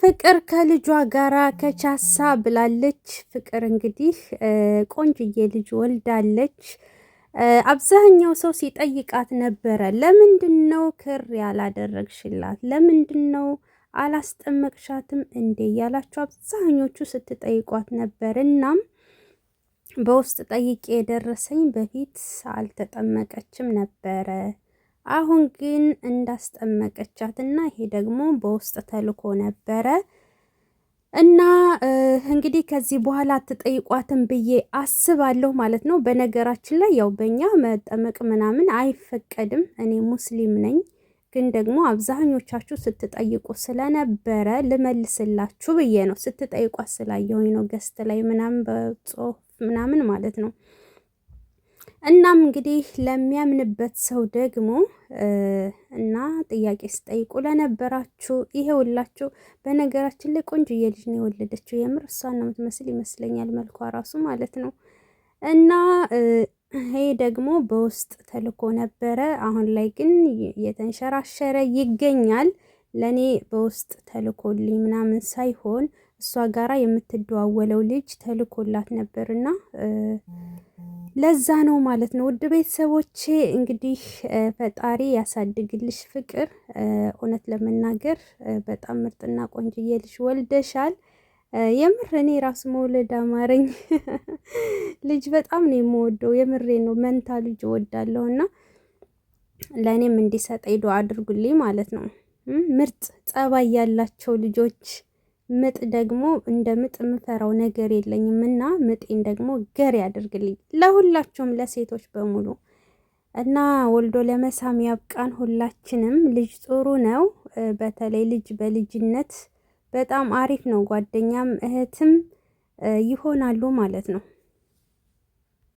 ፍቅር ከልጇ ጋራ ከቻሳ ብላለች። ፍቅር እንግዲህ ቆንጅዬ ልጅ ወልዳለች። አብዛኛው ሰው ሲጠይቃት ነበረ፣ ለምንድን ነው ክር ያላደረግሽላት? ለምንድን ነው አላስጠመቅሻትም እንዴ? ያላችሁ አብዛኞቹ ስትጠይቋት ነበር። እናም በውስጥ ጠይቄ የደረሰኝ በፊት አልተጠመቀችም ነበረ። አሁን ግን እንዳስጠመቀቻት እና ይሄ ደግሞ በውስጥ ተልኮ ነበረ እና እንግዲህ ከዚህ በኋላ አትጠይቋትም ብዬ አስባለሁ ማለት ነው። በነገራችን ላይ ያው በእኛ መጠመቅ ምናምን አይፈቀድም። እኔ ሙስሊም ነኝ፣ ግን ደግሞ አብዛኞቻችሁ ስትጠይቁ ስለነበረ ልመልስላችሁ ብዬ ነው። ስትጠይቋት ስላየሁኝ ነው፣ ገስት ላይ ምናምን በጽሁፍ ምናምን ማለት ነው። እናም እንግዲህ ለሚያምንበት ሰው ደግሞ እና ጥያቄ ስጠይቁ ለነበራችሁ ይሄውላችሁ። በነገራችን ላይ ቆንጆዬ ልጅ ነው የወለደችው። የምር እሷን ነው የምትመስል ይመስለኛል፣ መልኳ ራሱ ማለት ነው። እና ይሄ ደግሞ በውስጥ ተልኮ ነበረ። አሁን ላይ ግን የተንሸራሸረ ይገኛል። ለኔ በውስጥ ተልኮልኝ ምናምን ሳይሆን እሷ ጋራ የምትደዋወለው ልጅ ተልኮላት ነበርና ለዛ ነው ማለት ነው። ውድ ቤተሰቦቼ እንግዲህ ፈጣሪ ያሳድግልሽ ፍቅር። እውነት ለመናገር በጣም ምርጥና ቆንጅዬ ልጅ ወልደሻል። የምር እኔ ራሱ መውለድ አማረኝ። ልጅ በጣም ነው የምወደው፣ የምሬ ነው። መንታ ልጅ እወዳለሁ እና ለእኔም እንዲሰጠኝ ዱአ አድርጉልኝ ማለት ነው። ምርጥ ጸባይ ያላቸው ልጆች፣ ምጥ ደግሞ እንደ ምጥ የምፈራው ነገር የለኝም እና ምጤን ደግሞ ገር ያደርግልኝ ለሁላችሁም፣ ለሴቶች በሙሉ እና ወልዶ ለመሳም ያብቃን ሁላችንም። ልጅ ጥሩ ነው። በተለይ ልጅ በልጅነት በጣም አሪፍ ነው። ጓደኛም እህትም ይሆናሉ ማለት ነው።